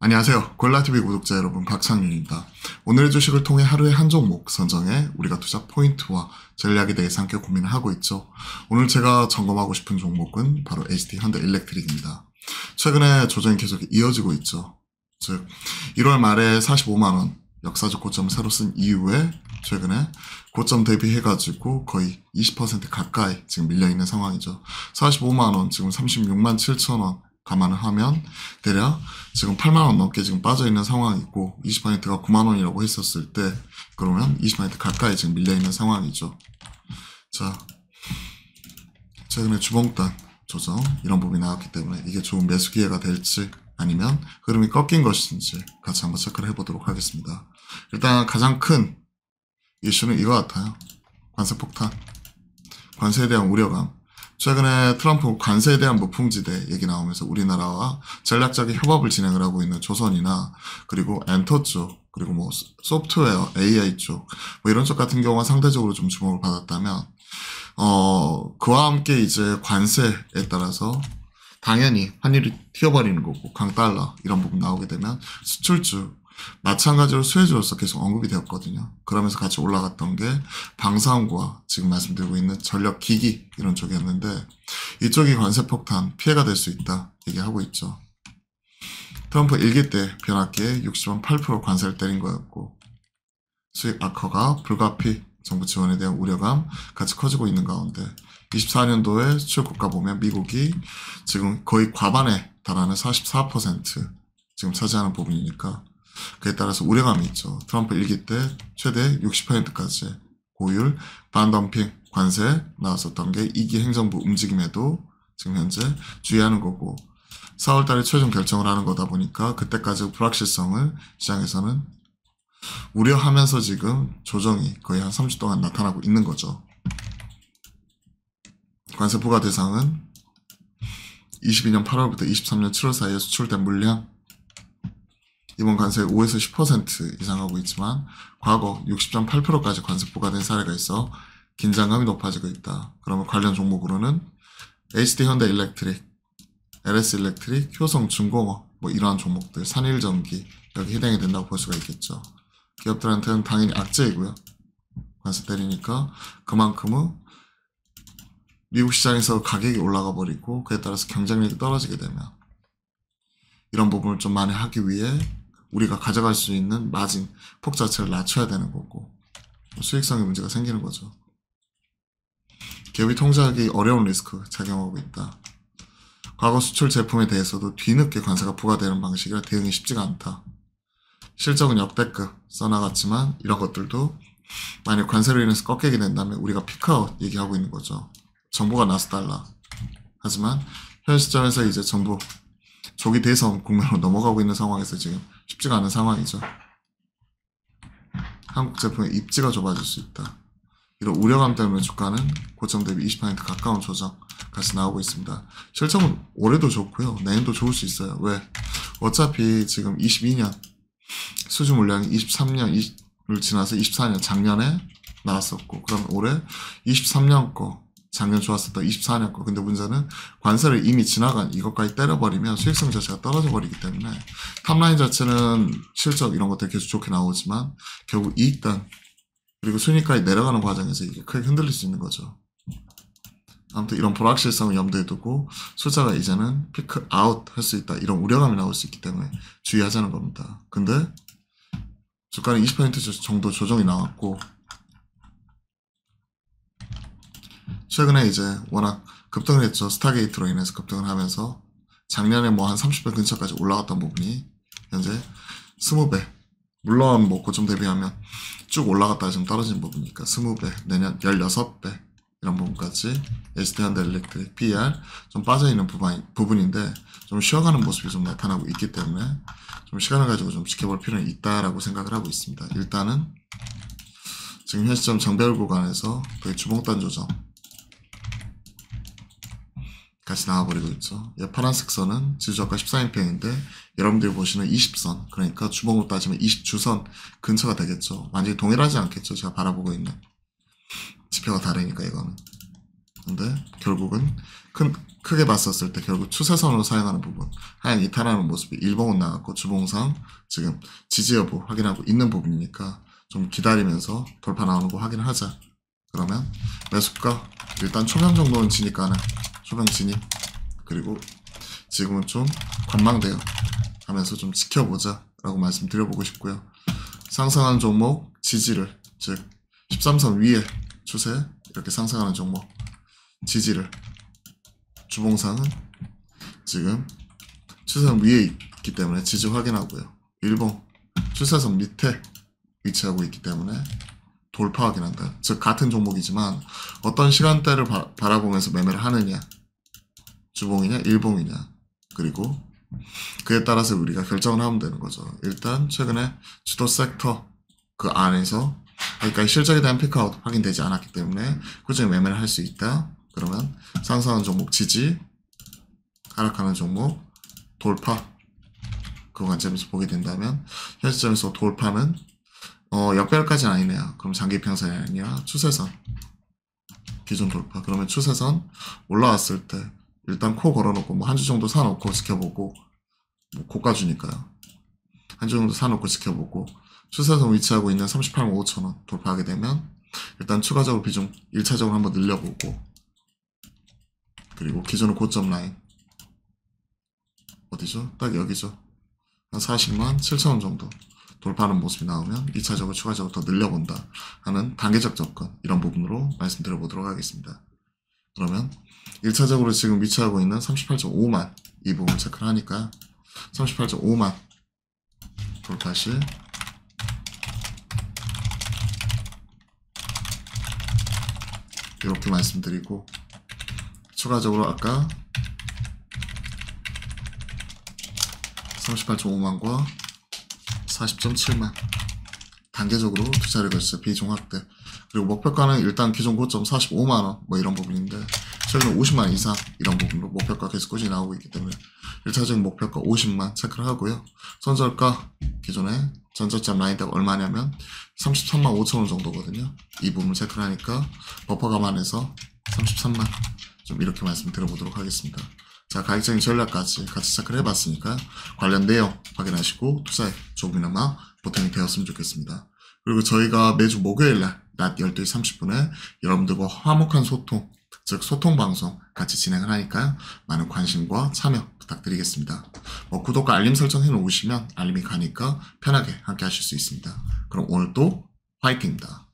안녕하세요. 골라TV 구독자 여러분, 박창윤입니다. 오늘의 주식을 통해 하루에 한 종목 선정해 우리가 투자 포인트와 전략에 대해서 함께 고민을 하고 있죠. 오늘 제가 점검하고 싶은 종목은 바로 HD 현대일렉트릭입니다. 최근에 조정이 계속 이어지고 있죠. 즉 1월 말에 45만원 역사적 고점을 새로 쓴 이후에 최근에 고점 대비해가지고 거의 20% 가까이 지금 밀려있는 상황이죠. 45만원, 지금 36만 7천원 감안을 하면 대략 지금 8만원 넘게 지금 빠져있는 상황이고 20%가 9만원이라고 했었을 때 그러면 20% 가까이 지금 밀려있는 상황이죠. 자, 최근에 주봉단 조정 이런 부분이 나왔기 때문에 이게 좋은 매수 기회가 될지 아니면 흐름이 꺾인 것인지 같이 한번 체크를 해보도록 하겠습니다. 일단 가장 큰 이슈는 이거 같아요. 관세 폭탄, 관세에 대한 우려감. 최근에 트럼프 관세에 대한 무풍지대 얘기 나오면서 우리나라와 전략적인 협업을 진행을 하고 있는 조선이나 그리고 엔터 쪽 그리고 뭐 소프트웨어 AI 쪽 뭐 이런 쪽 같은 경우가 상대적으로 좀 주목을 받았다면 그와 함께 이제 관세에 따라서 당연히 환율이 튀어버리는 거고 강달러 이런 부분 나오게 되면 수출주 마찬가지로 수혜주로서 계속 언급이 되었거든요. 그러면서 같이 올라갔던 게 방사원과 지금 말씀드리고 있는 전력기기 이런 쪽이었는데 이쪽이 관세폭탄 피해가 될 수 있다 얘기하고 있죠. 트럼프 일기 때 변압기에 60.8% 관세를 때린 거였고 수익 악화가 불가피 정부 지원에 대한 우려감 같이 커지고 있는 가운데 24년도에 수출 국가 보면 미국이 지금 거의 과반에 달하는 44% 지금 차지하는 부분이니까 그에 따라서 우려감이 있죠. 트럼프 일기 때 최대 60%까지 고율 반덤핑 관세 나왔었던 게 2기 행정부 움직임에도 지금 현재 주의하는 거고 4월달에 최종 결정을 하는 거다 보니까 그때까지 불확실성을 시장에서는 우려하면서 지금 조정이 거의 한 3주 동안 나타나고 있는 거죠. 관세 부과 대상은 22년 8월부터 23년 7월 사이에 수출된 물량 이번 관세의 5에서 10% 이상 하고 있지만 과거 60.8%까지 관세 부과된 사례가 있어 긴장감이 높아지고 있다. 그러면 관련 종목으로는 HD 현대일렉트릭, LS일렉트릭, 효성중공업 뭐 이러한 종목들, 산일전기 여기 해당이 된다고 볼 수가 있겠죠. 기업들한테는 당연히 악재이고요. 관세 때리니까 그만큼은 미국 시장에서 가격이 올라가 버리고 그에 따라서 경쟁력이 떨어지게 되면 이런 부분을 좀 만회하기 위해 우리가 가져갈 수 있는 마진, 폭 자체를 낮춰야 되는 거고 수익성의 문제가 생기는 거죠. 기업이 통제하기 어려운 리스크 작용하고 있다. 과거 수출 제품에 대해서도 뒤늦게 관세가 부과되는 방식이라 대응이 쉽지가 않다. 실적은 역대급 써나갔지만 이런 것들도 만약 관세로 인해서 꺾이게 된다면 우리가 피크아웃 얘기하고 있는 거죠. 정보가 나서달라. 하지만 현 시점에서 이제 정부 조기 대선 국면으로 넘어가고 있는 상황에서 지금 쉽지가 않은 상황이죠. 한국 제품의 입지가 좁아질 수 있다. 이런 우려감 때문에 주가는 고점 대비 20% 가까운 조정 같이 나오고 있습니다. 실적은 올해도 좋고요. 내년도 좋을 수 있어요. 왜? 어차피 지금 22년 수주 물량이 23년을 지나서 24년 작년에 나왔었고 그럼 올해 23년 거 작년 좋았었던 24년 거. 근데 문제는 관세를 이미 지나간 이것까지 때려버리면 수익성 자체가 떨어져 버리기 때문에 탑라인 자체는 실적 이런 것들 계속 좋게 나오지만 결국 이익단 그리고 순위까지 내려가는 과정에서 이게 크게 흔들릴 수 있는 거죠. 아무튼 이런 불확실성을 염두에 두고 숫자가 이제는 피크 아웃 할 수 있다 이런 우려감이 나올 수 있기 때문에 주의하자는 겁니다. 근데 주가는 20% 정도 조정이 나왔고 최근에 이제 워낙 급등을 했죠. 스타게이트로 인해서 급등을 하면서 작년에 뭐 한 30배 근처까지 올라갔던 부분이 현재 20배 물론 뭐 고점 대비하면 쭉 올라갔다가 지금 떨어진 부분이니까 20배 내년 16배 이런 부분까지 HD 현대일렉트릭 PER 좀 빠져있는 부분인데 좀 쉬어가는 모습이 좀 나타나고 있기 때문에 좀 시간을 가지고 좀 지켜볼 필요는 있다라고 생각을 하고 있습니다. 일단은 지금 현 시점 정배열 구간에서 거의 주봉단 조정 같이 나와버리고 있죠. 파란색 선은 지수저가 14인평인데 여러분들이 보시는 20선 그러니까 주봉으로 따지면 20주선 근처가 되겠죠. 완전히 동일하지 않겠죠. 제가 바라보고 있는 지표가 다르니까 이거는. 근데 결국은 크게 봤었을 때 결국 추세선으로 사용하는 부분, 하향 이탈하는 모습이 일봉은 나왔고 주봉상 지금 지지 여부 확인하고 있는 부분이니까 좀 기다리면서 돌파 나오는 거 확인하자. 그러면 매수가 일단 초명 정도는 지니까는 초명 진입, 그리고 지금은 좀 관망돼요 하면서 좀 지켜보자 라고 말씀드려보고 싶고요. 상승하는 종목 지지를, 즉 13선 위에 추세 이렇게 상승하는 종목 지지를, 주봉상은 지금 추세선 위에 있기 때문에 지지 확인하고요. 일봉 추세선 밑에 위치하고 있기 때문에 돌파 확인한다. 즉 같은 종목이지만 어떤 시간대를 바라보면서 매매를 하느냐, 주봉이냐 일봉이냐, 그리고 그에 따라서 우리가 결정을 하면 되는 거죠. 일단 최근에 주도 섹터 그 안에서 여기까지 실적에 대한 피크아웃 확인되지 않았기 때문에 꾸준히 매매를 할 수 있다. 그러면 상승하는 종목 지지, 하락하는 종목 돌파, 그 관점에서 보게 된다면 현 시점에서 돌파는 역배열까지는 아니네요. 그럼 장기 평선이 아니라 추세선 기존 돌파. 그러면 추세선 올라왔을 때 일단 코 걸어놓고 뭐 한 주 정도 사놓고 지켜보고, 뭐 고가주니까요. 한 주 정도 사놓고 지켜보고 추세선 위치하고 있는 38만 5천원 돌파하게 되면 일단 추가적으로 비중 1차적으로 한번 늘려보고, 그리고 기존의 고점 라인 어디죠? 딱 여기죠. 한 40만 7천원 정도 돌파하는 모습이 나오면 2차적으로 추가적으로 더 늘려본다 하는 단계적 접근, 이런 부분으로 말씀드려 보도록 하겠습니다. 그러면 1차적으로 지금 위치하고 있는 38.5만 이 부분 체크를 하니까 38.5만 돌파 시 이렇게 말씀드리고, 추가적으로 아까 38.5만과 40.7만 단계적으로 투자를 거쳐 비중 확대, 그리고 목표가는 일단 기존 고점 45만원 뭐 이런 부분인데 최근 50만 이상 이런 부분으로 목표가 계속 꾸준히 나오고 있기 때문에 1차적인 목표가 50만 체크를 하고요. 손절가 기존에 전저점 라인대가 얼마냐면 33만 5천원 정도거든요. 이 부분을 체크를 하니까 버퍼 감안해서 33만 좀 이렇게 말씀드려보도록 하겠습니다. 자, 가격적인 전략까지 같이 체크를 해봤으니까 관련 내용 확인하시고 투자에 조금이나마 보탬이 되었으면 좋겠습니다. 그리고 저희가 매주 목요일날 낮 12시 30분에 여러분들과 화목한 소통, 즉 소통방송 같이 진행을 하니까요. 많은 관심과 참여 부탁드리겠습니다. 구독과 알림 설정 해놓으시면 알림이 가니까 편하게 함께 하실 수 있습니다. 그럼 오늘도 화이팅입니다.